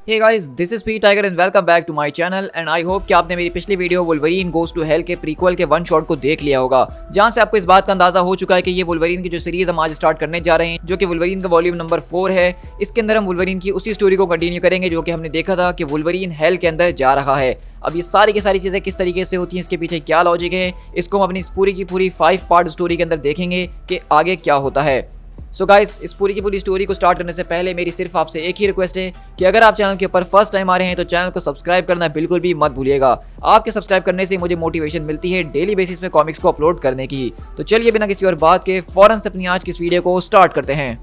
Hey guys, this is P tiger and welcome back to my channel and I hope कि आपने मेरी पिछली video Wolverine goes to hell के prequel के one shot को देख लिया होगा, जहां से आपको इस बात का अंदाजा हो चुका है कि ये वुल्वरीन की जो सीरीज हम आज स्टार्ट करने जा रहे हैं, जो कि वुल्वरीन का वॉल्यूम नंबर 4 है। इसके अंदर हम वुल्वरीन की उसी स्टोरी को कंटिन्यू करेंगे जो कि हमने देखा था कि वुल्वरीन हेल के अंदर जा रहा है। अब ये सारी की सारी चीज़ें किस तरीके से होती हैं, इसके पीछे क्या लॉजिक है, इसको हम अपनी पूरी की पूरी 5 पार्ट स्टोरी के अंदर देखेंगे कि आगे क्या होता है। सो गाइस, इस पूरी की पूरी स्टोरी को स्टार्ट करने से पहले मेरी सिर्फ आपसे एक ही रिक्वेस्ट है कि अगर आप चैनल के ऊपर फर्स्ट टाइम आ रहे हैं तो चैनल को सब्सक्राइब करना बिल्कुल भी मत भूलिएगा। आपके सब्सक्राइब करने से मुझे मोटिवेशन मिलती है डेली बेसिस पे कॉमिक्स को अपलोड करने की। तो चलिए बिना किसी और बात के फौरन से अपनी आज की इस वीडियो को स्टार्ट करते हैं।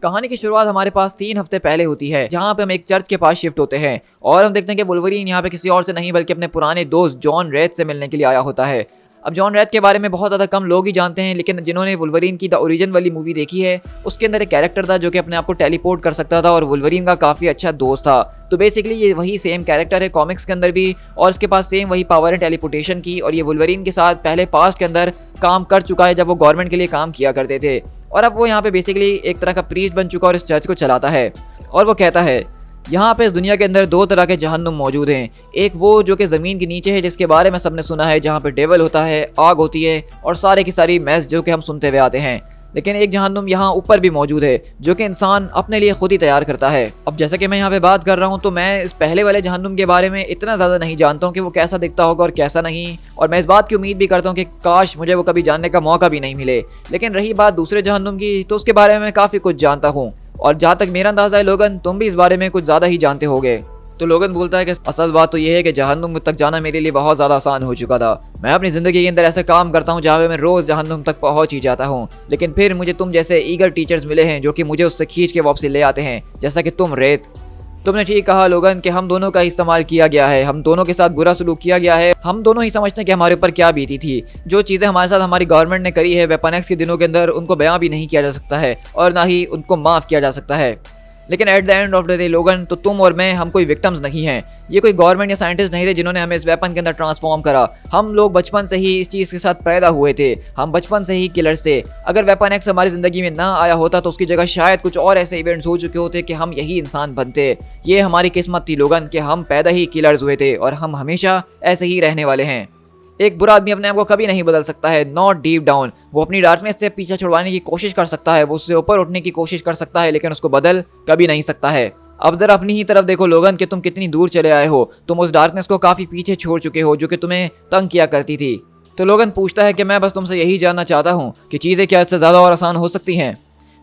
कहानी की शुरुआत हमारे पास 3 हफ्ते पहले होती है, जहां पे हम एक चर्च के पास शिफ्ट होते हैं और हम देखते हैं कि वुल्वरीन यहाँ पे किसी और से नहीं बल्कि अपने पुराने दोस्त जॉन रेड से मिलने के लिए आया होता है। अब जॉन रेड के बारे में बहुत ज़्यादा कम लोग ही जानते हैं, लेकिन जिन्होंने वुल्वरीन की द ओरिजिन वाली मूवी देखी है उसके अंदर एक कैरेक्टर था जो कि अपने आप को टेलीपोर्ट कर सकता था और वुल्वरीन का काफ़ी अच्छा दोस्त था। तो बेसिकली ये वही सेम कैरेक्टर है कॉमिक्स के अंदर भी, और इसके पास सेम वही पावर है टेलीपोर्टेशन की, और ये वुल्वरीन के साथ पहले पास्ट के अंदर काम कर चुका है जब वो गवर्नमेंट के लिए काम किया करते थे। और अब वो यहाँ पे बेसिकली एक तरह का प्रीस्ट बन चुका और इस चर्च को चलाता है। और वो कहता है यहाँ पे इस दुनिया के अंदर 2 तरह के जहन्नुम मौजूद हैं। एक वो जो कि ज़मीन के नीचे है, जिसके बारे में सबने सुना है, जहाँ पे डेवल होता है, आग होती है और सारे की सारी मैस जो कि हम सुनते हुए आते हैं। लेकिन एक जहन्नुम यहाँ ऊपर भी मौजूद है जो कि इंसान अपने लिए खुद ही तैयार करता है। अब जैसा कि मैं यहाँ पे बात कर रहा हूँ तो मैं इस पहले वाले जहन्नुम के बारे में इतना ज़्यादा नहीं जानता हूँ कि वो कैसा दिखता होगा और कैसा नहीं, और मैं इस बात की उम्मीद भी करता हूँ कि काश मुझे वो कभी जानने का मौका भी नहीं मिले। लेकिन रही बात दूसरे जहन्नुम की, तो उसके बारे में मैं काफ़ी कुछ जानता हूँ, और जहाँ तक मेरा अंदाजा है लोगन, तुम भी इस बारे में कुछ ज़्यादा ही जानते होगे। तो लोगन बोलता है कि असल बात तो ये है कि जहन्नुम तक जाना मेरे लिए बहुत ज़्यादा आसान हो चुका था। मैं अपनी ज़िंदगी के अंदर ऐसे काम करता हूँ जहाँ पे मैं रोज़ जहन्नुम तक पहुँच ही जाता हूँ, लेकिन फिर मुझे तुम जैसे ईगर टीचर्स मिले हैं जो कि मुझे उससे खींच के वापसी ले आते हैं, जैसा कि तुम रेत। तुमने ठीक कहा लोगन कि हम दोनों का इस्तेमाल किया गया है, हम दोनों के साथ बुरा सलूक किया गया है। हम दोनों ही समझते हैं कि हमारे ऊपर क्या बीती थी। जो चीज़ें हमारे साथ हमारी गवर्नमेंट ने करी है वेपन एक्स के दिनों के अंदर, उनको बयां भी नहीं किया जा सकता है और ना ही उनको माफ़ किया जा सकता है। लेकिन at the end of the day लोगन, तो तुम और मैं, हम कोई विक्टिम्स नहीं हैं। ये कोई गवर्नमेंट या साइंटिस्ट नहीं थे जिन्होंने हमें इस वेपन के अंदर ट्रांसफॉर्म करा। हम लोग बचपन से ही इस चीज़ के साथ पैदा हुए थे, हम बचपन से ही किलर्स थे। अगर वेपन एक्स हमारी ज़िंदगी में ना आया होता तो उसकी जगह शायद कुछ और ऐसे इवेंट्स हो चुके होते कि हम यही इंसान बनते। ये हमारी किस्मत थी लोगन कि हम पैदा ही किलर्स हुए थे और हम हमेशा ऐसे ही रहने वाले हैं। एक बुरा आदमी अपने आप को कभी नहीं बदल सकता है, नॉट डीप डाउन। वो अपनी डार्कनेस से पीछा छुड़वाने की कोशिश कर सकता है, वो उससे ऊपर उठने की कोशिश कर सकता है, लेकिन उसको बदल कभी नहीं सकता है। अब जरा अपनी ही तरफ देखो लोगन कि तुम कितनी दूर चले आए हो। तुम उस डार्कनेस को काफ़ी पीछे छोड़ चुके हो जो कि तुम्हें तंग किया करती थी। तो लोगन पूछता है कि मैं बस तुमसे यही जानना चाहता हूँ कि चीज़ें क्या इससे ज़्यादा और आसान हो सकती हैं।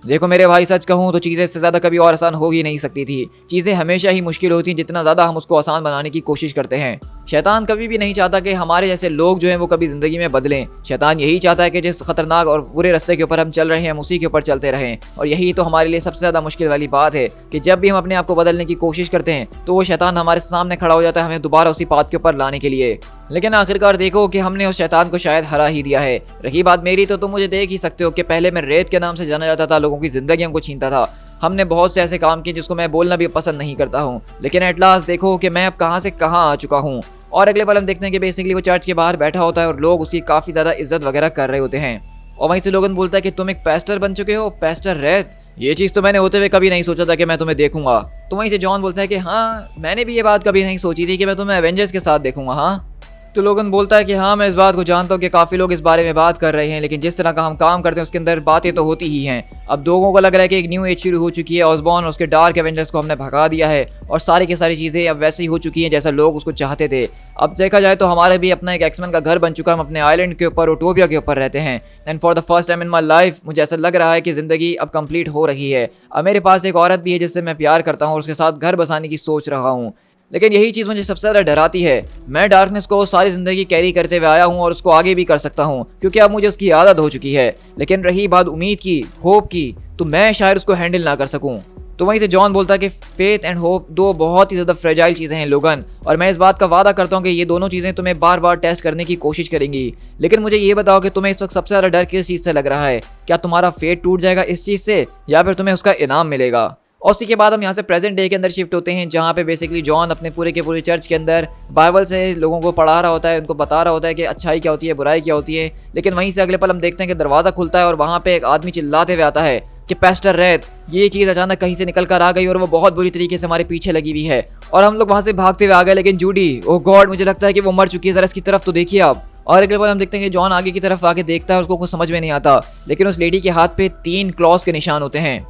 देखो मेरे भाई, सच कहूँ तो चीज़ें इससे ज़्यादा कभी और आसान हो ही नहीं सकती थी। चीज़ें हमेशा ही मुश्किल होती हैं जितना ज़्यादा हम उसको आसान बनाने की कोशिश करते हैं। शैतान कभी भी नहीं चाहता कि हमारे जैसे लोग जो हैं वो कभी ज़िंदगी में बदलें। शैतान यही चाहता है कि जिस खतरनाक और बुरे रास्ते के ऊपर हम चल रहे हैं हम उसी के ऊपर चलते रहें। और यही तो हमारे लिए सबसे ज़्यादा मुश्किल वाली बात है कि जब भी हम अपने आप को बदलने की कोशिश करते हैं तो वो शैतान हमारे सामने खड़ा हो जाता है हमें दोबारा उसी पाथ के ऊपर लाने के लिए। लेकिन आखिरकार देखो कि हमने उस शैतान को शायद हरा ही दिया है। रही बात मेरी, तो तुम मुझे देख ही सकते हो कि पहले मैं रेत के नाम से जाना जाता था, लोगों की ज़िंदगियों को छीनता था। हमने बहुत से ऐसे काम किए जिसको मैं बोलना भी पसंद नहीं करता हूँ, लेकिन एट लास्ट देखो कि मैं अब कहाँ से कहाँ आ चुका हूँ। और अगले पल हम देखते हैं कि बेसिकली वो चर्च के बाहर बैठा होता है और लोग उसकी काफ़ी ज़्यादा इज्जत वगैरह कर रहे होते हैं। और वहीं से लोगन बोलता है कि तुम एक पेस्टर बन चुके हो, पेस्टर रेत। ये चीज़ तो मैंने होते हुए कभी नहीं सोचा था कि मैं तुम्हें देखूंगा। तो वहीं से जॉन बोलता है कि हाँ, मैंने भी ये बात कभी नहीं सोची थी कि मैं तुम्हें एवेंजर्स के साथ देखूंगा। हाँ, तो लोगन बोलता है कि हाँ, मैं इस बात को जानता हूँ कि काफ़ी लोग इस बारे में बात कर रहे हैं, लेकिन जिस तरह का हम काम करते हैं उसके अंदर बातें तो होती ही हैं। अब लोगों को लग रहा है कि एक न्यू एज शुरू हो चुकी है, ऑसबॉर्न और उसके डार्क एवेंजर्स को हमने भगा दिया है और सारी की सारी चीज़ें अब वैसे ही हो चुकी हैं जैसा लोग उसको चाहते थे। अब देखा जाए तो हमारा भी अपना एक एक्समैन का घर बन चुका है, हम अपने आइलैंड के ऊपर ओटोपिया के ऊपर रहते हैं। And for the first time in my life मुझे ऐसा लग रहा है कि ज़िंदगी अब कंप्लीट हो रही है। अब मेरे पास एक औरत भी है जिससे मैं प्यार करता हूँ और उसके साथ घर बसाने की सोच रहा हूँ। लेकिन यही चीज़ मुझे सबसे ज़्यादा डराती है। मैं डार्कनेस को सारी ज़िंदगी कैरी करते हुए आया हूँ और उसको आगे भी कर सकता हूँ क्योंकि अब मुझे उसकी आदत हो चुकी है। लेकिन रही बात उम्मीद की, होप की, तो मैं शायद उसको हैंडल ना कर सकूँ। तो वहीं से जॉन बोलता है कि फेथ एंड होप 2 बहुत ही ज़्यादा फ्रेजाइल चीज़ें हैं लोगन, और मैं इस बात का वादा करता हूँ कि ये दोनों चीज़ें तुम्हें बार बार टेस्ट करने की कोशिश करेंगी। लेकिन मुझे ये बताओ कि तुम्हें इस वक्त सबसे ज़्यादा डर किस चीज़ से लग रहा है? क्या तुम्हारा फेथ टूट जाएगा इस चीज़ से, या फिर तुम्हें उसका इनाम मिलेगा? और उसी के बाद हम यहाँ से प्रेजेंट डे के अंदर शिफ्ट होते हैं, जहाँ पे बेसिकली जॉन अपने पूरे के पूरे चर्च के अंदर बाइबल से लोगों को पढ़ा रहा होता है, उनको बता रहा होता है कि अच्छाई क्या होती है, बुराई क्या होती है। लेकिन वहीं से अगले पल हम देखते हैं कि दरवाज़ा खुलता है और वहाँ पे एक आदमी चिल्लाते हुए आता है कि पास्टर रेत, ये चीज़ अचानक कहीं से निकल कर आ गई और वो बहुत बुरी तरीके से हमारे पीछे लगी हुई है। और हम लोग वहाँ से भागते हुए आ गए, लेकिन जूडी, ओ गॉड, मुझे लगता है कि वो मर चुकी है, ज़रा इसकी तरफ तो देखिए आप। और अगले बार हम देखते हैं कि जॉन आगे की तरफ आके देखता है, उसको कुछ समझ में नहीं आता, लेकिन उस लेडी के हाथ पे 3 क्लॉस के निशान होते हैं।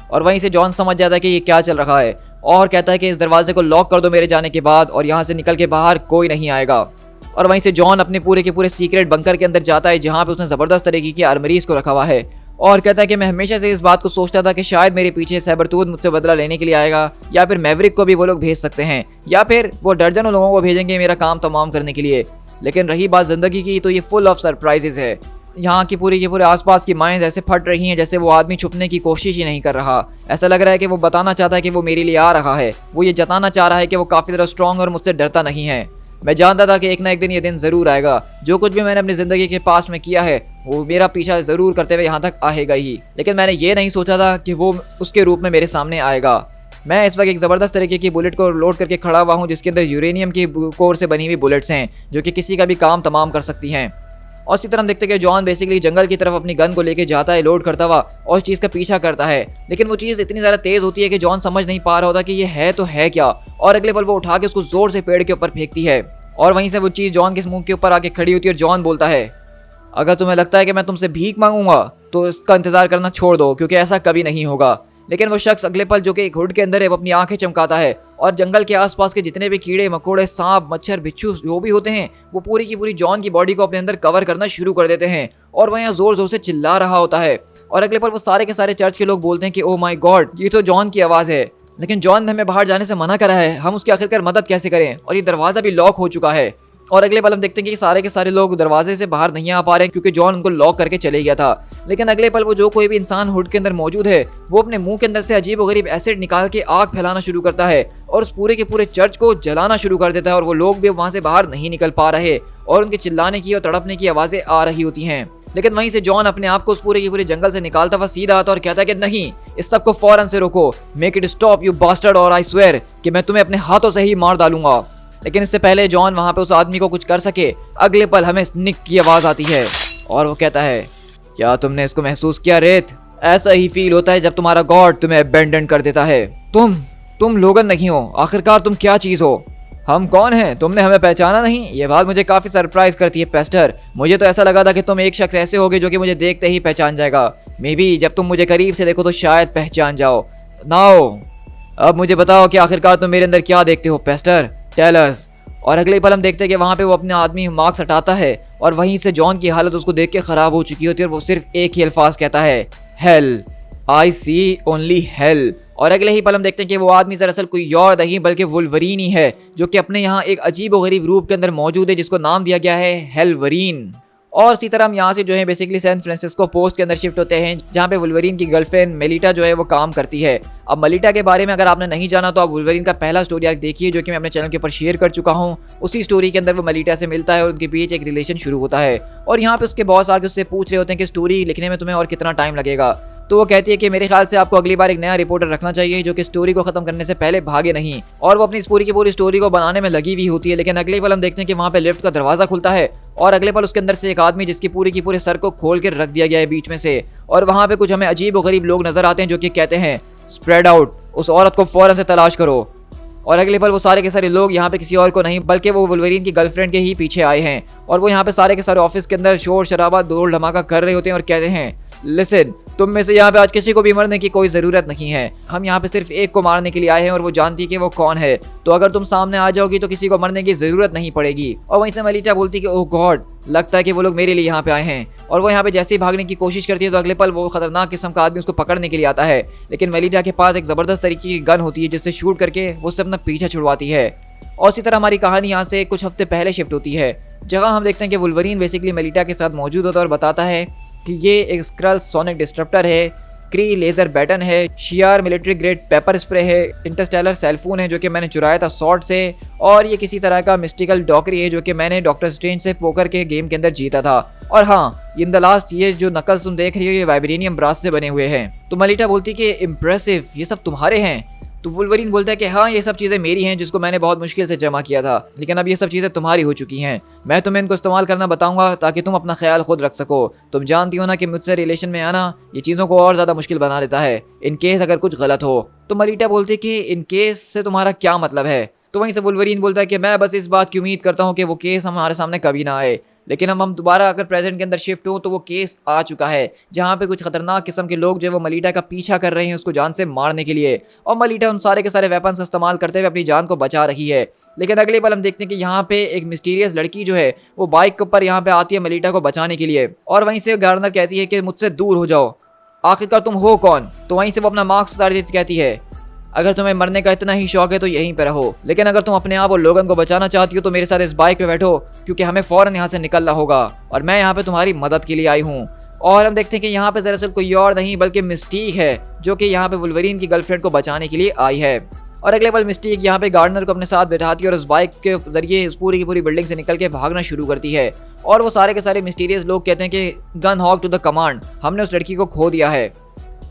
और वहीं से जॉन समझ जाता है कि ये क्या चल रहा है और कहता है कि इस दरवाजे को लॉक कर दो मेरे जाने के बाद, और यहाँ से निकल के बाहर कोई नहीं आएगा। और वहीं से जॉन अपने पूरे के पूरे सीक्रेट बंकर के अंदर जाता है, जहाँ पे उसने ज़बरदस्त तरीके की आर्मरीज को रखा हुआ है, और कहता है कि मैं हमेशा से इस बात को सोचता था कि शायद मेरे पीछे सैबरतूथ मुझसे बदला लेने के लिए आएगा, या फिर मैवरिक को भी वो लोग भेज सकते हैं, या फिर वो दर्जनों लोगों को भेजेंगे मेरा काम तमाम करने के लिए। लेकिन रही बात ज़िंदगी की, तो ये फुल ऑफ सरप्राइजेज है। यहाँ की पूरी आसपास की माइंड ऐसे फट रही हैं जैसे वो आदमी छुपने की कोशिश ही नहीं कर रहा। ऐसा लग रहा है कि वो बताना चाहता है कि वो मेरे लिए आ रहा है, वो ये जताना चाह रहा है कि वो काफ़ी ज़्यादा स्ट्रॉन्ग और मुझसे डरता नहीं है। मैं जानता था कि एक ना एक दिन ये दिन ज़रूर आएगा, जो कुछ भी मैंने अपनी ज़िंदगी के पास में किया है वो मेरा पीछा ज़रूर करते हुए यहाँ तक आएगा ही, लेकिन मैंने ये नहीं सोचा था कि वो उसके रूप में मेरे सामने आएगा। मैं इस वक्त एक ज़बरदस्त तरीके की बुलेट को लोड करके खड़ा हुआ हूँ, जिसके अंदर यूरेनियम की कोर से बनी हुई बुलेट्स हैं, जो कि किसी का भी काम तमाम कर सकती हैं। और इसी तरह हम देखते हैं कि जॉन बेसिकली जंगल की तरफ अपनी गन को लेके जाता है, लोड करता हुआ, और इस चीज़ का पीछा करता है। लेकिन वो चीज़ इतनी ज़्यादा तेज़ होती है कि जॉन समझ नहीं पा रहा होता कि ये है तो है क्या, और अगले पल वो उठा के उसको ज़ोर से पेड़ के ऊपर फेंकती है, और वहीं से वो चीज़ जॉन के मुंह के ऊपर आके खड़ी होती है। और जॉन बोलता है, अगर तुम्हें लगता है कि मैं तुमसे भीख मांगूंगा तो इसका इंतजार करना छोड़ दो, क्योंकि ऐसा कभी नहीं होगा। लेकिन वो शख्स अगले पल, जो कि एक हुड के अंदर है, वो अपनी आंखें चमकाता है, और जंगल के आसपास के जितने भी कीड़े मकोड़े, सांप, मच्छर, बिच्छू जो भी होते हैं, वो पूरी की पूरी जॉन की बॉडी को अपने अंदर कवर करना शुरू कर देते हैं, और वह यहाँ जोर जोर से चिल्ला रहा होता है। और अगले पल वो सारे के सारे चर्च के लोग बोलते हैं कि ओ माय गॉड, ये तो जॉन की आवाज़ है। लेकिन जॉन ने हमें बाहर जाने से मना करा है, हम उसकी आखिरकार मदद कैसे करें, और ये दरवाज़ा भी लॉक हो चुका है। और अगले पल हम देखते हैं कि सारे के सारे लोग दरवाजे से बाहर नहीं आ पा रहे हैं, क्योंकि जॉन उनको लॉक करके चले गया था। लेकिन अगले पल वो जो कोई भी इंसान हुड के अंदर मौजूद है, वो अपने मुंह के अंदर से अजीब व गरीब एसिड निकाल के आग फैलाना शुरू करता है, और उस पूरे के पूरे चर्च को जलाना शुरू कर देता है। और वो लोग भी वहाँ से बाहर नहीं निकल पा रहे, और उनके चिल्लाने की और तड़पने की आवाज़ें आ रही होती हैं। लेकिन वहीं से जॉन अपने आप को उस पूरे के पूरे जंगल से निकालता हुआ सीधा आता और कहता है कि नहीं, इस सब को फौरन से रोको, make it stop you bastard, और आई स्वेयर कि मैं तुम्हें अपने हाथों से ही मार डालूंगा। लेकिन इससे पहले जॉन वहाँ पे उस आदमी को कुछ कर सके, अगले पल हमें स्निक की आवाज़ आती है, और वो कहता है, क्या तुमने इसको महसूस किया रेत? ऐसा ही फील होता है जब तुम्हारा गॉड तुम्हें अबैंडन कर देता है। तुम लोगन नहीं हो, आखिरकार तुम क्या चीज़ हो? हम कौन हैं? तुमने हमें पहचाना नहीं? ये बात मुझे काफ़ी सरप्राइज करती है पेस्टर। मुझे तो ऐसा लगा था कि तुम एक शख्स ऐसे होगे जो कि मुझे देखते ही पहचान जाएगा। मे बी जब तुम मुझे करीब से देखो तो शायद पहचान जाओ। नाउ अब मुझे बताओ कि आखिरकार तुम मेरे अंदर क्या देखते हो पेस्टर? Tell us. और अगले पल हम देखते हैं कि वहाँ पे वो अपने आदमी मार्क्स हटाता है, और वहीं से जॉन की हालत उसको देख के ख़राब हो चुकी होती है, और वो सिर्फ एक ही अल्फाज कहता है, हेल, आई सी ओनली हेल। और अगले ही पल हम देखते हैं कि वो आदमी दरअसल कोई और नहीं बल्कि वुल्वरीन ही है, जो कि अपने यहाँ एक अजीब व गरीब रूप के अंदर मौजूद है, जिसको नाम दिया गया है हेलवरीन। और इसी तरह हम यहाँ से जो है बेसिकली सैन फ्रांसिस्को पोस्ट के अंदर शिफ्ट होते हैं, जहाँ पे वुल्वरीन की गर्लफ्रेंड मेलिटा जो है वो काम करती है। अब मेलिटा के बारे में अगर आपने नहीं जाना तो आप वुल्वरीन का पहला स्टोरी आर्क देखिए, जो कि मैं अपने चैनल के ऊपर शेयर कर चुका हूँ। उसी स्टोरी के अंदर वो मेलिटा से मिलता है और उनके बीच एक रिलेशन शुरू होता है, और यहाँ पे उसके बॉस आके उससे पूछ रहे होते हैं कि स्टोरी लिखने में तुम्हें और कितना टाइम लगेगा। तो वो कहती है कि मेरे ख्याल से आपको अगली बार एक नया रिपोर्टर रखना चाहिए जो कि स्टोरी को खत्म करने से पहले भागे नहीं। और वो अपनी इस पूरी की पूरी स्टोरी को बनाने में लगी हुई होती है। लेकिन अगले पल हम देखते हैं कि वहाँ पे लिफ्ट का दरवाजा खुलता है, और अगले पल उसके अंदर से एक आदमी जिसकी पूरी की पूरे सर को खोल के रख दिया गया है बीच में से, और वहाँ पे कुछ हमें अजीब व गरीब लोग नजर आते हैं जो कि कहते हैं, स्प्रेड आउट, उस औरत को फौरन से तलाश करो। और अगले पल वो सारे के सारे लोग यहाँ पे किसी और को नहीं बल्कि वो वुल्वरीन की गर्लफ्रेंड के ही पीछे आए हैं, और वो यहाँ पे सारे के सारे ऑफिस के अंदर शोर शराबा दौड़ धमाका कर रहे होते हैं और कहते हैं, लिसन, तुम में से यहाँ पे आज किसी को भी मरने की कोई ज़रूरत नहीं है। हम यहाँ पे सिर्फ एक को मारने के लिए आए हैं, और वो जानती है कि वो कौन है। तो अगर तुम सामने आ जाओगी तो किसी को मरने की ज़रूरत नहीं पड़ेगी। और वहीं से मेलिटा बोलती है कि ओह गॉड, लगता है कि वो लोग मेरे लिए यहाँ पे आए हैं। और वो यहाँ पे जैसे ही भागने की कोशिश करती है तो अगले पल वो खतरनाक किस्म का आदमी उसको पकड़ने के लिए आता है। लेकिन मेलिटा के पास एक ज़बरदस्त तरीके की गन होती है, जिससे शूट करके वो उससे अपना पीछा छुड़वाती है। और इसी तरह हमारी कहानी यहाँ से कुछ हफ्ते पहले शिफ्ट होती है, जहाँ हम देखते हैं कि वुल्वरीन बेसिकली मेलिटा के साथ मौजूद होता है और बताता है कि ये एक स्क्रल सोनिक डिस्ट्रप्टर है, क्री लेजर बैटन है, शियार मिलिट्री ग्रेड पेपर स्प्रे है, इंटरस्टेलर सेलफोन है जो कि मैंने चुराया था सॉर्ड से, और ये किसी तरह का मिस्टिकल डॉकरी है जो कि मैंने डॉक्टर स्ट्रेंज से पोकर के गेम के अंदर जीता था। और हाँ, इन द लास्ट ये जो नकल्स तुम देख रही हो ये वाइब्रेनियम ब्रास से बने हुए हैं। तो मलिटा बोलती कि इम्प्रेसिव, ये सब तुम्हारे हैं। तो वुल्वरीन बोलता है कि हाँ, ये सब चीज़ें मेरी हैं जिसको मैंने बहुत मुश्किल से जमा किया था, लेकिन अब ये सब चीज़ें तुम्हारी हो चुकी हैं। मैं तुम्हें इनको इस्तेमाल करना बताऊंगा ताकि तुम अपना ख्याल खुद रख सको। तुम जानती हो ना कि मुझसे रिलेशन में आना ये चीज़ों को और ज़्यादा मुश्किल बना देता है, इन केस अगर कुछ गलत हो। तो मलिटा बोलती है कि इन केस से तुम्हारा क्या मतलब है। तो वहीं से वुल्वरीन बोलता है कि मैं बस इस बात की उम्मीद करता हूँ कि वो केस हमारे सामने कभी ना आए, लेकिन हम दोबारा अगर प्रेजेंट के अंदर शिफ्ट हो तो वो केस आ चुका है जहाँ पे कुछ खतरनाक किस्म के लोग जो है वो मलिटा का पीछा कर रहे हैं उसको जान से मारने के लिए, और मलिटा उन सारे के सारे वेपन्स का इस्तेमाल करते हुए अपनी जान को बचा रही है। लेकिन अगले पल हम देखते हैं कि यहाँ पे एक मिस्टीरियस लड़की जो है वो बाइक के ऊपर यहाँ पे आती है मलिटा को बचाने के लिए, और वहीं से गार्डनर कहती है कि मुझसे दूर हो जाओ, आखिरकार तुम हो कौन। तो वहीं से वो अपना मार्क्स उतार देती कहती है अगर तुम्हें मरने का इतना ही शौक है तो यहीं पे रहो, लेकिन अगर तुम अपने आप और लोगन को बचाना चाहती हो तो मेरे साथ इस बाइक पे बैठो, क्योंकि हमें फौरन यहाँ से निकलना होगा और मैं यहाँ पे तुम्हारी मदद के लिए आई हूँ। और हम देखते हैं कि यहाँ पे दरअसल कोई और नहीं बल्कि मिस्टीक है जो कि यहाँ पे वुल्वरीन की गर्लफ्रेंड को बचाने के लिए आई है। और अगले पल मिस्टीक यहाँ पे गार्डनर को अपने साथ बैठाती है और उस बाइक के जरिए उस पूरी की पूरी बिल्डिंग से निकल के भागना शुरू करती है। और वो सारे के सारे मिस्टीरियस लोग कहते हैं कि gun hawk to the command, हमने उस लड़की को खो दिया है,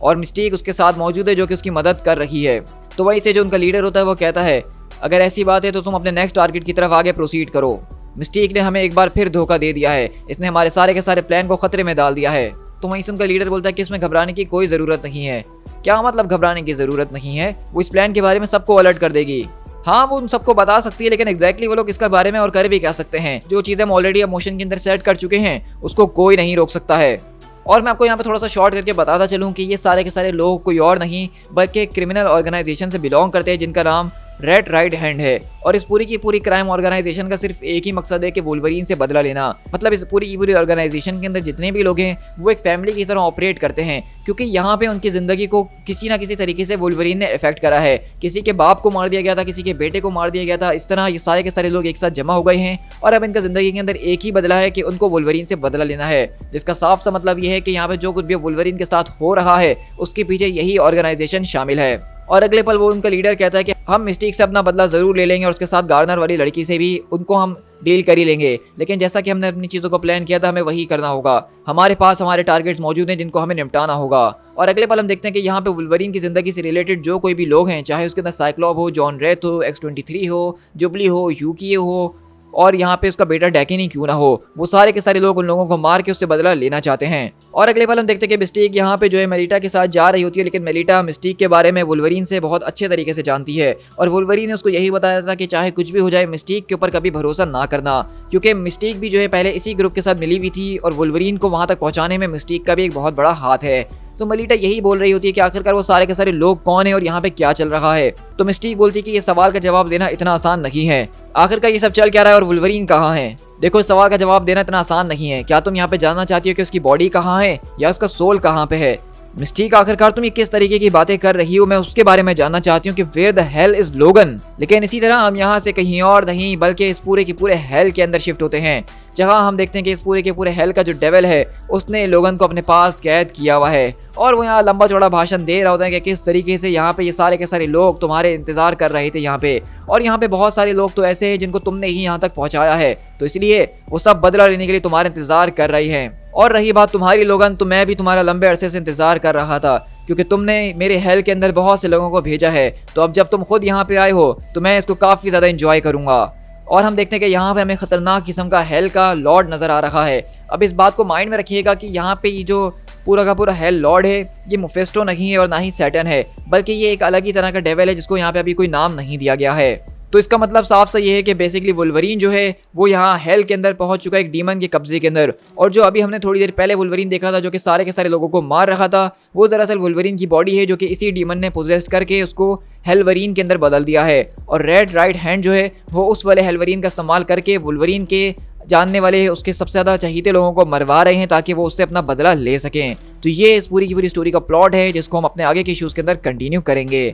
और मिस्टीक उसके साथ मौजूद है जो कि उसकी मदद कर रही है। तो वहीं से जो उनका लीडर होता है वो कहता है अगर ऐसी बात है तो तुम अपने नेक्स्ट टारगेट की तरफ आगे प्रोसीड करो। मिस्टीक ने हमें एक बार फिर धोखा दे दिया है, इसने हमारे सारे के सारे प्लान को खतरे में डाल दिया है। तो वहीं से उनका लीडर बोलता है कि इसमें घबराने की कोई ज़रूरत नहीं है। क्या मतलब घबराने की ज़रूरत नहीं है? वो इस प्लान के बारे में सबको अलर्ट कर देगी। हाँ, वो उन सबको बता सकती है, लेकिन एग्जैक्टली वो लोग इसका बारे में और कर भी कह सकते हैं। जो चीज़ें हम ऑलरेडी इमोशन के अंदर सेट कर चुके हैं उसको कोई नहीं रोक सकता है। और मैं आपको यहाँ पे थोड़ा सा शॉर्ट करके बताता चलूँ कि ये सारे के सारे लोग कोई और नहीं बल्कि क्रिमिनल ऑर्गेनाइजेशन से बिलोंग करते हैं जिनका नाम रेड राइट हैंड है। और इस पूरी की पूरी क्राइम ऑर्गेनाइजेशन का सिर्फ एक ही मकसद है कि वुल्वरीन से बदला लेना। मतलब इस पूरी की पूरी ऑर्गेनाइजेशन के अंदर जितने भी लोग हैं वो एक फैमिली की तरह ऑपरेट करते हैं, क्योंकि यहाँ पे उनकी ज़िंदगी को किसी ना किसी तरीके से वुल्वरीन ने इफेक्ट करा है। किसी के बाप को मार दिया गया था, किसी के बेटे को मार दिया गया था, इस तरह ये सारे के सारे लोग एक साथ जमा हो गए हैं और अब इनका ज़िंदगी के अंदर एक ही बदला है कि उनको वुल्वरीन से बदला लेना है। जिसका साफ सा मतलब ये है कि यहाँ पे जो कुछ भी वुल्वरीन के साथ हो रहा है उसके पीछे यही ऑर्गेनाइजेशन शामिल है। और अगले पल वो उनका लीडर कहता है कि हम मिस्टीक से अपना बदला ज़रूर ले लेंगे और उसके साथ गार्डनर वाली लड़की से भी उनको हम डील कर ही लेंगे, लेकिन जैसा कि हमने अपनी चीज़ों को प्लान किया था हमें वही करना होगा। हमारे पास हमारे टारगेट्स मौजूद हैं जिनको हमें निपटाना होगा। और अगले पल हम देखते हैं कि यहाँ पे वुल्वरीन की ज़िंदगी से रिलेटेड जो कोई भी लोग हैं, चाहे उसके अंदर साइक्लॉप हो, जॉन रेथ हो, X-23 हो, जुबली हो, यूकी हो और यहाँ पे उसका बेटा डैकिनी क्यों ना हो, वो सारे के सारे लोग उन लोगों को मार के उससे बदला लेना चाहते हैं। और अगले पल हम देखते हैं कि मिस्टीक यहाँ पे जो है मेलिटा के साथ जा रही होती है, लेकिन मेलिटा मिस्टीक के बारे में वुल्वरीन से बहुत अच्छे तरीके से जानती है और वुल्वरीन ने उसको यही बताया था कि चाहे कुछ भी हो जाए मिस्टीक के ऊपर कभी भरोसा ना करना, क्योंकि मिस्टीक भी जो है पहले इसी ग्रुप के साथ मिली हुई थी और वुल्वरीन को वहाँ तक पहुँचाने में मिस्टीक का भी एक बहुत बड़ा हाथ है। तो मेलिटा यही बोल रही होती है कि आखिरकार वो सारे के सारे लोग कौन है और यहाँ पे क्या चल रहा है। तो मिस्टीक बोलती है कि ये सवाल का जवाब देना इतना आसान नहीं है, आखिरकार ये सब चल क्या रहा है और वुल्वरीन कहाँ है। देखो, इस सवाल का जवाब देना इतना आसान नहीं है। क्या तुम यहाँ पे जानना चाहती हो कि उसकी बॉडी कहाँ है या उसका सोल कहाँ पे है? मिस्टीक, आखिरकार तुम ये किस तरीके की बातें कर रही हो, मैं उसके बारे में जानना चाहती हूँ कि वेयर द हेल इज लोगन। लेकिन इसी तरह हम यहाँ से कहीं और नहीं बल्कि इस पूरे के पूरे हेल के अंदर शिफ्ट होते हैं, जहाँ हम देखते हैं कि इस पूरे के पूरे हेल का जो डेविल है उसने लोगन को अपने पास कैद किया हुआ है और वो यहाँ लंबा चौड़ा भाषण दे रहा होता है कि किस तरीके से यहाँ पे ये सारे के सारे लोग तुम्हारे इंतजार कर रहे थे यहाँ पे, और यहाँ पे बहुत सारे लोग तो ऐसे हैं जिनको तुमने ही यहाँ तक पहुँचाया है, तो इसलिए वो सब बदला लेने के लिए तुम्हारा इंतजार कर रही हैं। और रही बात तुम्हारी लोगन, तो मैं भी तुम्हारा लंबे अरसे से इंतजार कर रहा था, क्योंकि तुमने मेरे हेल के अंदर बहुत से लोगों को भेजा है, तो अब जब तुम खुद यहाँ पे आए हो तो मैं इसको काफ़ी ज़्यादा इंजॉय करूँगा। और हम देखते हैं कि यहाँ पे हमें खतरनाक किस्म का हेल का लॉर्ड नज़र आ रहा है। अब इस बात को माइंड में रखिएगा कि यहाँ पे ये जो पूरा का पूरा हेल लॉर्ड है ये मुफेस्टो नहीं है और ना ही सैटर्न है, बल्कि ये एक अलग ही तरह का डेविल है जिसको यहाँ पे अभी कोई नाम नहीं दिया गया है। तो इसका मतलब साफ सा ये है कि बेसिकली वुल्वरीन जो है वो यहाँ हेल के अंदर पहुंच चुका है एक डीमन के कब्जे के अंदर, और जो अभी हमने थोड़ी देर पहले वुल्वरीन देखा था जो कि सारे के सारे लोगों को मार रहा था, वो दरअसल वुल्वरीन की बॉडी है जो कि इसी डीमन ने पोजेस्ट करके उसको हेलवरीन के अंदर बदल दिया है। और रेड राइट हैंड जो है वो उस वाले हेलवरीन का इस्तेमाल करके वुल्वरीन के जानने वाले उसके सबसे ज़्यादा चहीते लोगों को मरवा रहे हैं ताकि वो उससे अपना बदला ले सकें। तो ये इस पूरी की पूरी स्टोरी का प्लॉट है जिसको हम अपने आगे के इश्यूज़ के अंदर कंटिन्यू करेंगे।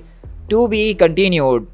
To be continued.